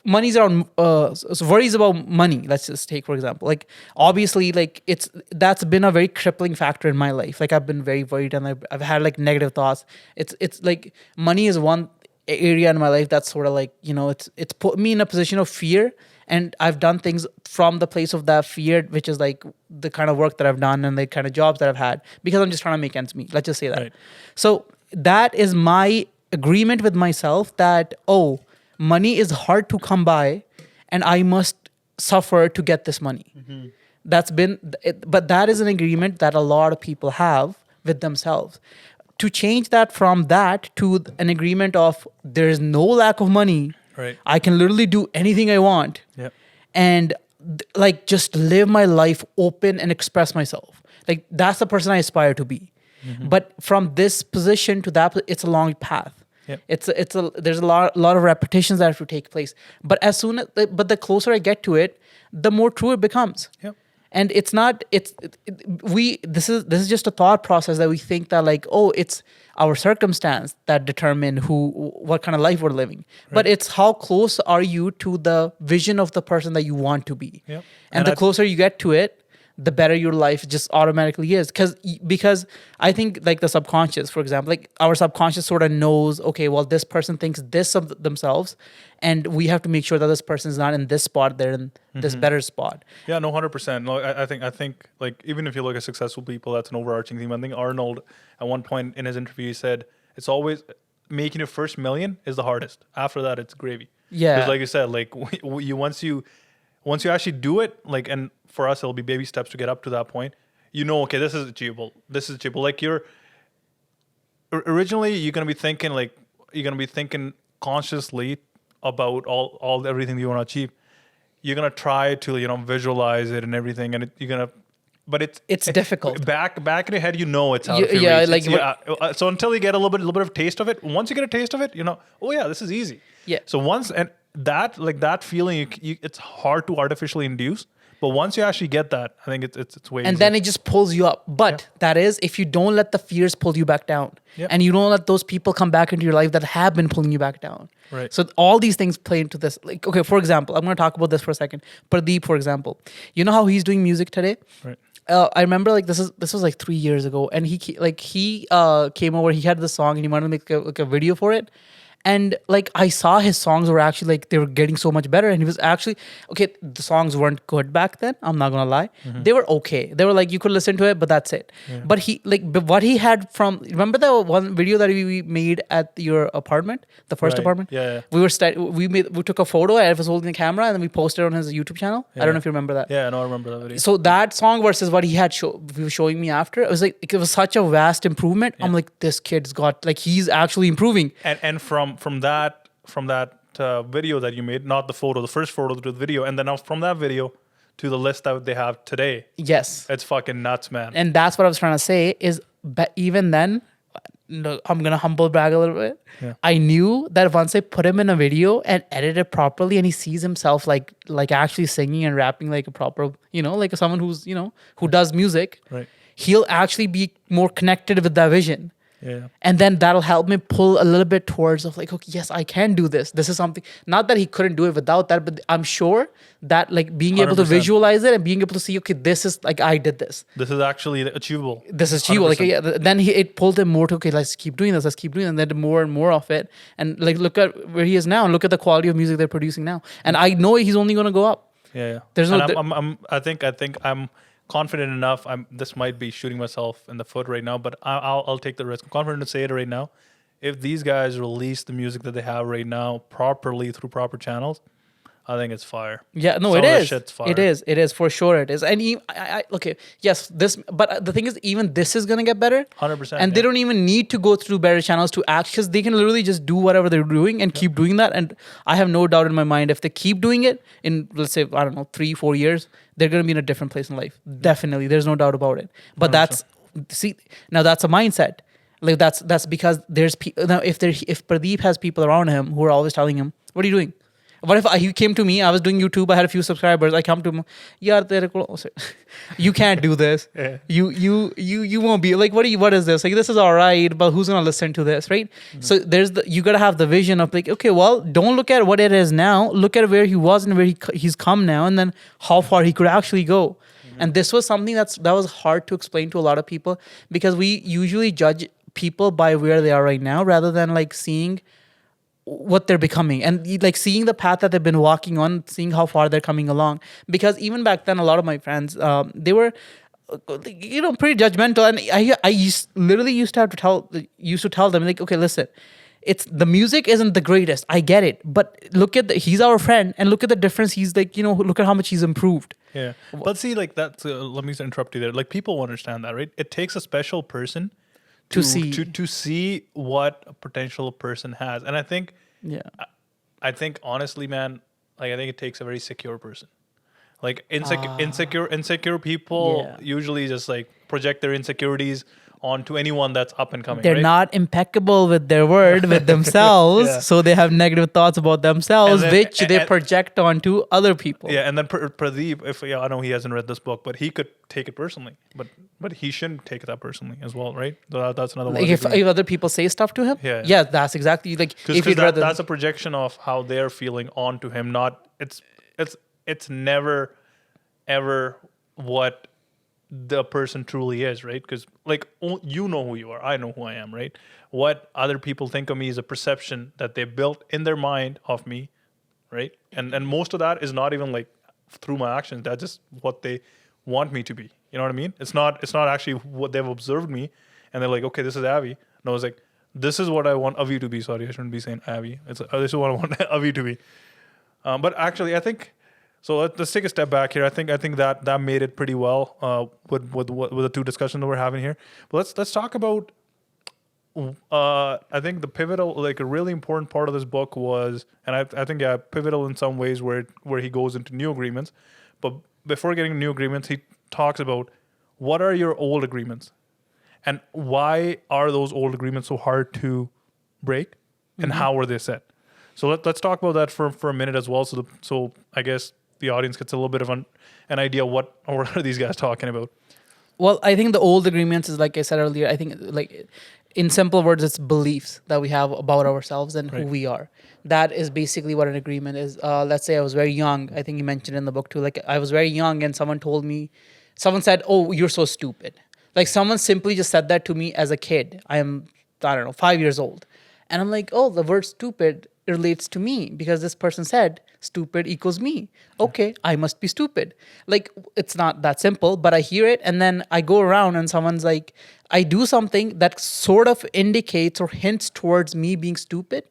money's around. So worries about money. Let's just take for example. Like obviously, like that's been a very crippling factor in my life. Like I've been very worried, and I've had like negative thoughts. It's like money is one area in my life that's sort of like, you know, it's put me in a position of fear. And I've done things from the place of that fear, which is like the kind of work that I've done and the kind of jobs that I've had, because I'm just trying to make ends meet. Let's just say that.
Right.
So that is my agreement with myself that, oh, money is hard to come by and I must suffer to get this money. Mm-hmm. But that is an agreement that a lot of people have with themselves. To change that from that to an agreement of there is no lack of money.
Right.
I can literally do anything I want.
Yep.
And like just live my life open and express myself. Like that's the person I aspire to be. Mm-hmm. But from this position to that, it's a long path.
Yep.
There's a lot of repetitions that have to take place. But but the closer I get to it, the more true it becomes.
Yep.
And it's not. This is just a thought process that we think that like, oh, it's our circumstance that determine what kind of life we're living. Right. But it's how close are you to the vision of the person that you want to be.
Yep.
And the closer you get to it, the better your life just automatically is. Because I think like the subconscious, for example, like our subconscious sort of knows, okay, well, this person thinks this of themselves, and we have to make sure that this person is not in this spot, they're in this better spot. Yeah,
no, 100%. No, I think like even if you look at successful people, that's an overarching theme. I think Arnold at one point in his interview he said it's always making your first million is the hardest. After that, it's gravy.
Yeah,
because like you said, like once you actually do it, like, and for us it'll be baby steps to get up to that point. You know, okay, this is achievable. Like originally you're gonna be thinking consciously about everything that you want to achieve. You're gonna try to visualize it and everything, and but it's
difficult.
Back in your head, it's out of your reach. So until you get a little bit of taste of it, once you get a taste of it, oh yeah, this is easy.
Yeah.
So once and that feeling, it's hard to artificially induce. But once you actually get that, I think it's way easier.
And then it just pulls you up. But that is if you don't let the fears pull you back down.
Yeah.
And you don't let those people come back into your life that have been pulling you back down.
Right.
So all these things play into this. Like, okay, for example, I'm going to talk about this for a second. Prabhdeep, for example. You know how he's doing music today?
Right.
I remember like this was like 3 years ago, and he came over. He had the song, and he wanted to make a video for it. And like I saw his songs were actually like they were getting so much better, and he was actually okay. The songs weren't good back then. I'm not gonna lie, they were okay. They were like you could listen to it, but that's it. Yeah. But what he had from remember the one video that we made at your apartment, the first apartment.
Yeah.
We took a photo. I was holding the camera, and then we posted it on his YouTube channel.
Yeah.
I don't know if you remember that.
Yeah, no, I remember that video.
So that song versus what he had he was showing me after, it was like it was such a vast improvement. Yeah. I'm like, this kid's got like he's actually improving.
And from that video that you made, not the photo, the first photo to the video, and then from that video to the list that they have today.
Yes.
It's fucking nuts, man.
And that's what I was trying to say is even then, I'm going to humble brag a little bit. Yeah. I knew that once I put him in a video and edit it properly and he sees himself like actually singing and rapping like a proper, like someone who's, who does music,
right.
He'll actually be more connected with that vision.
Yeah.
And then that'll help me pull a little bit towards of like, okay, yes, I can do this. This is something, not that he couldn't do it without that, but I'm sure that like being able to
100%.
visualize it and being able to see, okay, this is like, I did this.
This is actually achievable.
This is achievable. Like,
100%.
yeah, then it pulled him more to, okay, let's keep doing this. Let's keep doing it. And then more and more of it. And like, look at where he is now and look at the quality of music they're producing now. And I know he's only going to go up.
Yeah.
There's no,
And I think I'm confident enough. This might be shooting myself in the foot right now, but I'll take the risk. I'm confident to say it right now. If these guys release the music that they have right now properly through proper channels, I think it's fire.
yeah, no,
Some
it
of the
is.
shit's fire.
It is for sure. It is. And okay, yes, this. But the thing is, even this is gonna get better.
100%.
And they don't even need to go through better channels to act, because they can literally just do whatever they're doing and keep doing that. And I have no doubt in my mind, if they keep doing it in, let's say, I don't know, 3-4 years, they're gonna be in a different place in life. Definitely, there's no doubt about it. But
100%.
now that's a mindset. Like that's because there's now if Prabhdeep has people around him who are always telling him, "What are you doing?" What if he came to me? I was doing YouTube. I had a few subscribers. I come to him, "Yaar, tere ko, you can't do this.
Yeah.
You won't be like, what is this? Like, this is all right, but who's gonna listen to this, right?" So you gotta have the vision of like, okay, well, don't look at what it is now. Look at where he was and where he's come now, and then how far he could actually go. And this was something that was hard to explain to a lot of people, because we usually judge people by where they are right now rather than like seeing what they're becoming and like seeing the path that they've been walking on, seeing how far they're coming along. Because even back then, a lot of my friends, they were, pretty judgmental, and I literally used to tell them like, okay, listen, it's the music isn't the greatest. I get it, but look at he's our friend, and look at the difference. He's like, look at how much he's improved.
Yeah. But see, like that's let me interrupt you there. Like people understand that, right? It takes a special person to see what a potential person has. And I think honestly, man, like I think it takes a very secure person. Like insecure people usually just like project their insecurities onto anyone that's up and coming.
They're not impeccable with their word, with themselves, so they have negative thoughts about themselves, which they project onto other people.
Yeah, and then Prabhdeep, I know he hasn't read this book, but he could take it personally, but he shouldn't take that personally as well, right? That's another one.
Like if other people say stuff to him, yeah, that's exactly like if
that's a projection of how they're feeling onto him. Not it's never ever what the person truly is, right? Because like you know who you are, I know who I am, right? What other people think of me is a perception that they built in their mind of me, right? And most of that is not even like through my actions. That's just what they want me to be. You know what I mean? It's not actually what they've observed me, and they're like, okay, this is Avi. No, it's like, this is what I want Avi to be. Sorry, I shouldn't be saying Avi. This is what I want Avi to be. But actually, I think. So let's take a step back here. I think that made it pretty well with the two discussions that we're having here. But let's talk about. I think the pivotal, like a really important part of this book was, and I think pivotal in some ways where he goes into new agreements. But before getting new agreements, he talks about what are your old agreements, and why are those old agreements so hard to break, and how were they set. So let's talk about that for a minute as well. So I guess the audience gets a little bit of an idea what are these guys talking about.
Well, I think the old agreements is, like I said earlier, I think like in simple words, it's beliefs that we have about ourselves and who we are. That is basically what an agreement is. Let's say I was very young. I think you mentioned in the book too, like I was very young and someone said, "Oh, you're so stupid." Like someone simply just said that to me as a kid. I don't know, 5 years old. And I'm like, oh, the word stupid relates to me because this person said stupid equals me. Okay, I must be stupid. Like, it's not that simple, but I hear it and then I go around and someone's like, I do something that sort of indicates or hints towards me being stupid.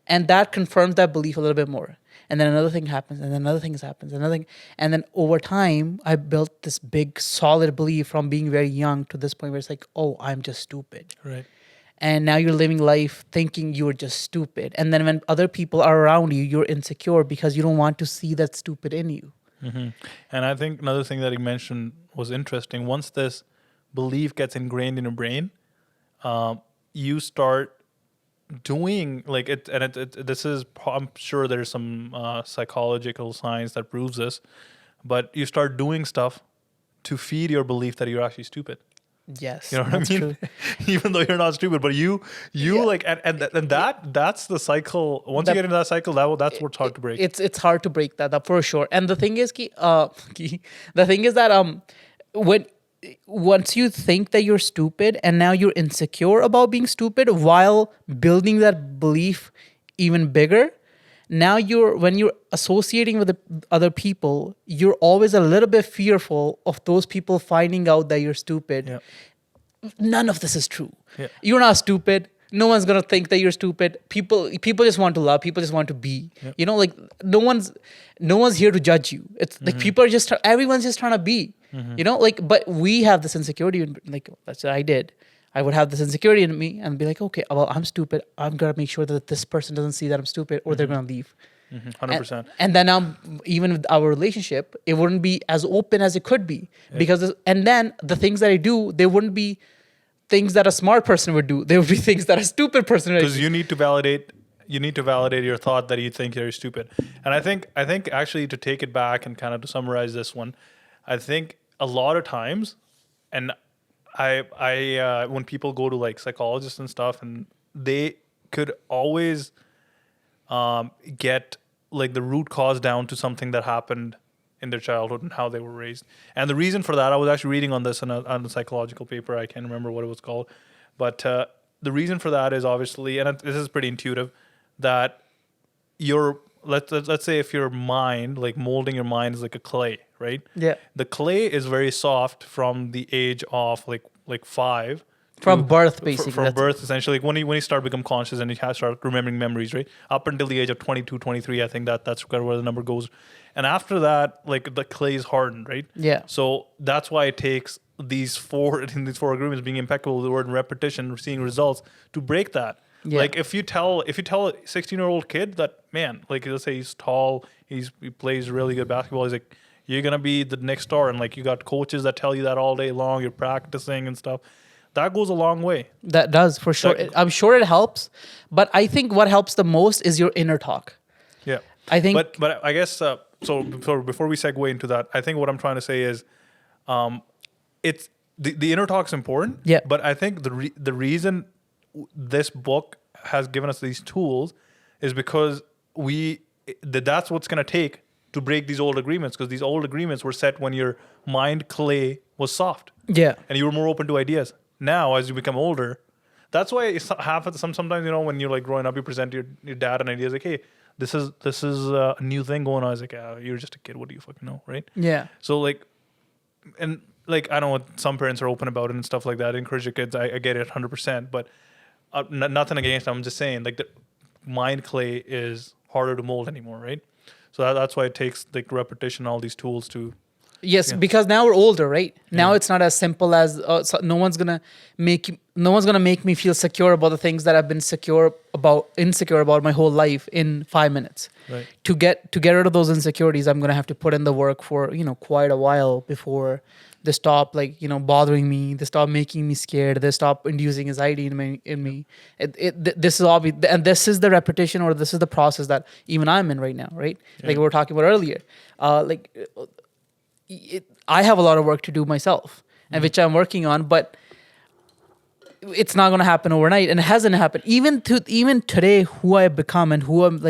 And that confirms that belief a little bit more. And then another thing happens, and then another thing happens, another thing. And then over time, I built this big, solid belief from being very young to this point where it's like, oh, I'm just stupid.
Right.
And now you're living life thinking you're just stupid. And then when other people are around you, you're insecure because you don't want to see that stupid in you.
Mm-hmm. And I think another thing that he mentioned was interesting. Once this belief gets ingrained in your brain, you start doing like it. And this is, I'm sure there's some psychological science that proves this, but you start doing stuff to feed your belief that you're actually stupid.
Yes,
You know what
that's
I mean?
true.
Even though you're not stupid, but you
Yeah.
like, and that's the cycle. Once you
That-
get into that cycle, that's what's hard to break.
It's hard to break that up for sure. And the thing is, the thing is that when once you think that you're stupid and now you're insecure about being stupid while building that belief even bigger, now you're when you're associating with the other people, you're always a little bit fearful of those people finding out that you're stupid.
Yeah.
None of this is true.
Yeah.
You're not stupid. No one's gonna think that you're stupid. People just want to love. People just want to be.
Yep.
You know, like no one's here to judge you. It's like people are just everyone's just trying to be. You know, like but we have this insecurity. Like that's what I did. I would have this insecurity in me and be like, okay, well, I'm stupid. I'm gonna make sure that this person doesn't see that I'm stupid, or they're gonna leave.
100%.
And then even with our relationship, it wouldn't be as open as it could be because, and then the things that I do, they wouldn't be things that a smart person would do. They would be things that a stupid person would do.
Because you need to validate your thought that you think you're stupid. And I think actually, to take it back and kind of to summarize this one, I think a lot of times, and I when people go to like psychologists and stuff, and they could always get like the root cause down to something that happened in their childhood and how they were raised. And the reason for that, I was actually reading on this on a psychological paper. I can't remember what it was called, but the reason for that is obviously, and this is pretty intuitive, that your let's say if your mind, like molding your mind, is like a clay, right?
Yeah.
The clay is very soft from the age of like 5.
From birth, basically.
From
That's-
birth, essentially, like when you start become conscious and you start remembering memories, right? Up until the age of 22, 23, I think that's where the number goes. And after that, like the clay is hardened, right?
Yeah.
So that's why it takes these four agreements, being impeccable, the word and repetition, seeing results, to break that.
Yeah.
Like if you tell a 16-year-old kid that, man, like let's say he's tall, he plays really good basketball, he's like, you're gonna be the next star, and like you got coaches that tell you that all day long, you're practicing and stuff. That goes a long way.
That does, for sure. I'm sure it helps, but I think what helps the most is your inner talk.
Yeah.
I think,
But I guess so before we segue into that, I think what I'm trying to say is, it's the inner talk's important.
Yeah.
But I think the reason this book has given us these tools is because that's what's going to take to break these old agreements, because these old agreements were set when your mind clay was soft
yeah,
and you were more open to ideas. Now, as you become older, that's why sometimes, you know, when you're like growing up, you present your dad an idea like, hey, this is a new thing going on. It's like, you're just a kid. What do you fucking know, right?
yeah,
So like, and like, I know some parents are open about it and stuff like that. Encourage your kids. I get it 100%, but nothing against them. I'm just saying, like, the mind clay is harder to mold anymore, right? So that's why it takes like repetition, all these tools to.
yes,
Yeah.
because now we're older, right? Now it's not as simple as no one's gonna make me feel secure about the things that I've been insecure about my whole life in 5 minutes.
Right.
To get rid of those insecurities, I'm gonna have to put in the work for quite a while before they stop bothering me. They stop making me scared. They stop inducing anxiety in me. This is obvious, and this is the repetition, or this is the process that even I'm in right now, right? Like we were talking about earlier. I have a lot of work to do myself, and which I'm working on, but it's not going to happen overnight, and it hasn't happened. Even today, who I have become and who I'm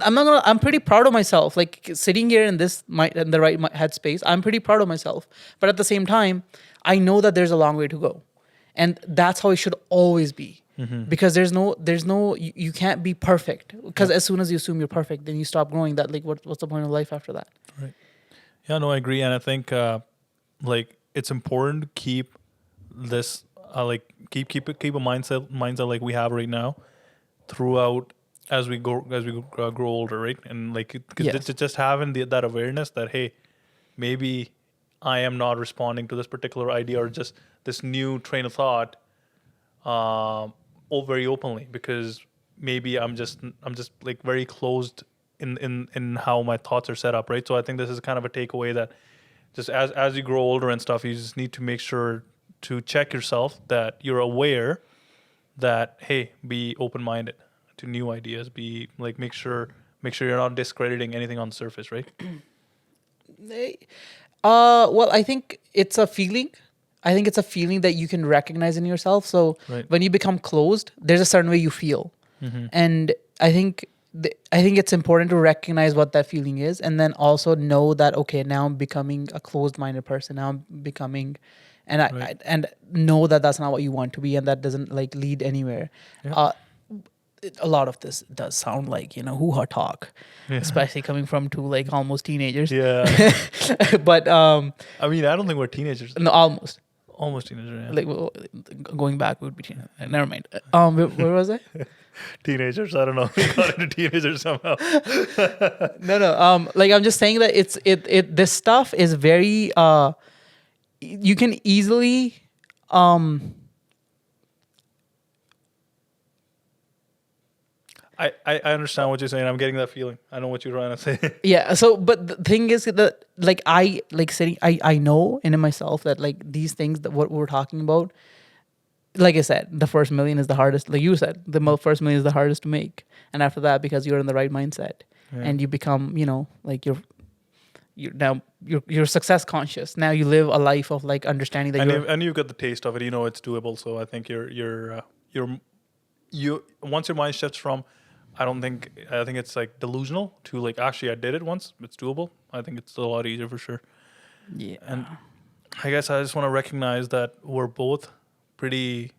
I'm pretty proud of myself. Like sitting here in the right headspace, I'm pretty proud of myself. But at the same time, I know that there's a long way to go, and that's how it should always be. Because there's no you can't be perfect, because as soon as you assume you're perfect, then you stop growing. That like what's the point of life after that?
Right. Yeah, no, I agree, and I think like it's important to keep this keep a mindset like we have right now throughout as we grow older, right? And like because
Yes.
just having that awareness that, hey, maybe I am not responding to this particular idea or just this new train of thought very openly, because maybe I'm just like very closed in how my thoughts are set up, right? So I think this is kind of a takeaway that just as you grow older and stuff, you just need to make sure to check yourself that you're aware that, hey, be open-minded to new ideas. Be like, make sure you're not discrediting anything on the surface, right?
Well, I think it's a feeling. I think it's a feeling that you can recognize in yourself. So
Right.
when you become closed, there's a certain way you feel, and I think it's important to recognize what that feeling is, and then also know that okay, now I'm becoming a closed-minded person. Now I'm becoming, and and know that that's not what you want to be, and that doesn't like lead anywhere.
Yeah.
A lot of this does sound like hoo-ha talk, especially coming from two like almost teenagers.
Yeah.
But
I mean, I don't think we're teenagers.
no, almost.
Almost teenagers. Yeah.
Like going back would be never mind. Where was I?
Teenagers. I don't know. We got into teenagers somehow.
No. Like I'm just saying that this stuff is very you can easily
I understand what you're saying. I'm getting that feeling. I know what you're trying to say.
yeah. So, but the thing is that like I know in myself that like these things that what we're talking about. Like I said, the first million is the hardest. Like you said, first million is the hardest to make, and after that, because you're in the right mindset and you become, like you're success conscious. Now you live a life of like understanding that
and you've got the taste of it. You know it's doable. So I think you're once your mind shifts from, I think it's like delusional to like actually I did it once. It's doable. I think it's a lot easier for sure.
Yeah,
And I guess I just want to recognize that we're both pretty.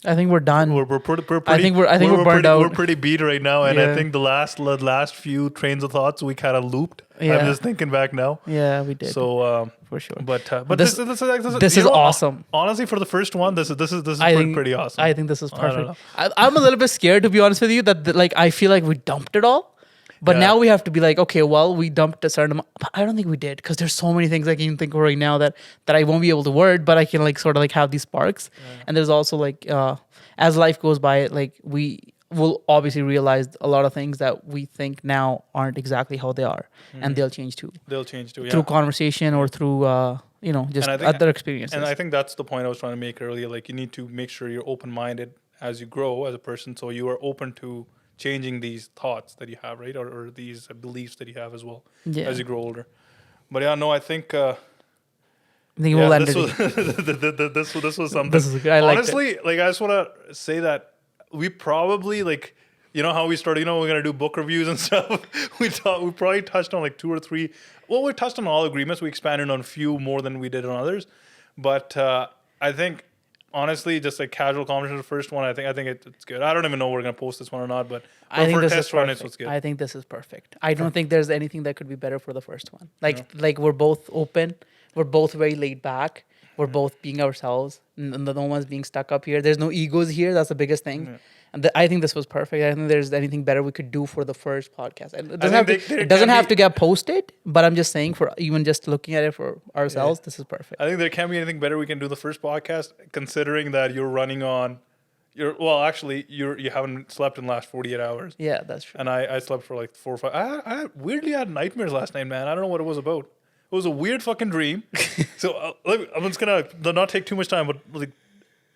I think we're done.
We're pretty.
I think we're burned
pretty,
out.
We're pretty beat right now, and
Yeah.
I think the last few trains of thoughts we kind of looped.
Yeah.
I'm just thinking back now.
Yeah, we did.
So
for sure.
but
This
this
is awesome.
Honestly, for the first one, this is
I think,
pretty awesome.
I think this is
I don't
perfect.
know.
I'm a little bit scared, to be honest with you, that like I feel like we dumped it all. But
Yeah.
now we have to be like, okay, well, we dumped a certain amount. But I don't think we did, because there's so many things I can think of right now that I won't be able to word, but I can like sort of like have these sparks. And there's also like, as life goes by, like we will obviously realize a lot of things that we think now aren't exactly how they are, and they'll change too.
They'll change too. Yeah.
Through conversation or through, just
And I think-
other experiences.
And I think that's the point I was trying to make earlier. Like you need to make sure you're open-minded as you grow as a person, so you are open to changing these thoughts that you have, right, or these beliefs that you have as well as you grow older. But yeah, no, I think.
I think we'll end
this
it.
was this was something.
This is good. I liked
Honestly, like I just want to say that we probably like. You know how we started. We're gonna do book reviews and stuff. We probably touched on like 2 or 3. Well, we touched on all agreements. We expanded on a few more than we did on others. But I think honestly, just like casual conversation, the first one, I think it's good. I don't even know if we're gonna post this one or not, but
I think
for
this
test
is
run,
perfect.
it's good.
I think this is perfect. I don't think there's anything that could be better for the first one. Like we're both open. We're both very laid back. We're both being ourselves. No one's being stuck up here. There's no egos here. That's the biggest thing.
Yeah.
And I think this was perfect. I don't think there's anything better we could do for the first podcast. And it
think
doesn't have to get posted, but I'm just saying, for even just looking at it for ourselves, this is perfect.
I think there can't be anything better we can do the first podcast, considering that you're running on. You haven't slept in the last 48 hours.
Yeah, that's true.
And I slept for like 4 or 5. I weirdly had nightmares last night, man. I don't know what it was about. It was a weird fucking dream. So I'm just gonna not take too much time, but like,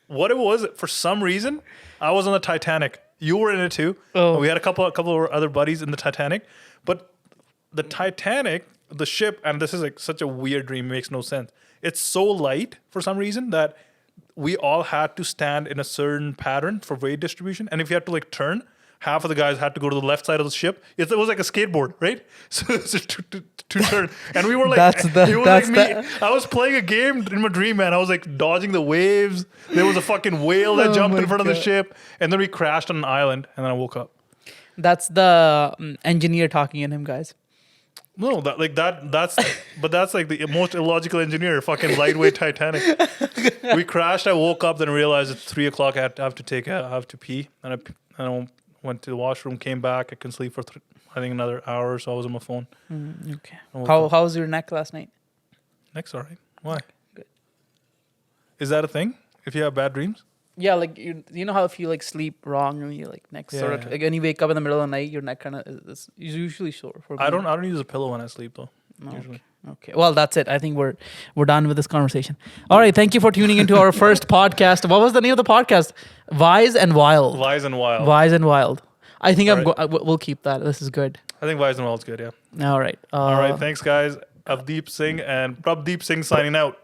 what it was, for some reason, I was on the Titanic. You were in it too.
Oh.
We had a couple of other buddies in the Titanic, but the Titanic, the ship, and this is like such a weird dream. It makes no sense. It's so light for some reason that we all had to stand in a certain pattern for weight distribution, and if you had to like turn, half of the guys had to go to the left side of the ship. It was like a skateboard, right? So to turn, and we were like, I was playing a game in my dream, man. I was like dodging the waves. There was a fucking whale that jumped in front of the ship, and then we crashed on an island, and then I woke up.
That's the engineer talking in him, guys.
No, that's like the most illogical engineer, fucking lightweight Titanic. We crashed. I woke up, then realized it's 3:00. I have to pee, and I went to the washroom, came back. I couldn't sleep for I think another hour or so. I was on my phone.
Okay. How was your neck last night?
Neck's all right. Why?
Good.
Is that a thing? If you have bad dreams?
Yeah, like you know how if you like sleep wrong and you like neck sort of like when you wake up in the middle of the night, your neck kind of is usually sore. For me.
I don't use a pillow when I sleep though.
No,
Usually.
Okay. Well, that's it. I think we're done with this conversation. All right. Thank you for tuning into our first podcast. What was the name of the podcast? Wise and Wild.
Wise and Wild.
Wise and Wild. I think
All
we'll keep that. This is good.
I think Wise and Wild's good. Yeah.
All right.
All right. Thanks, guys. Avdeep Singh and Prabhdeep Singh signing out.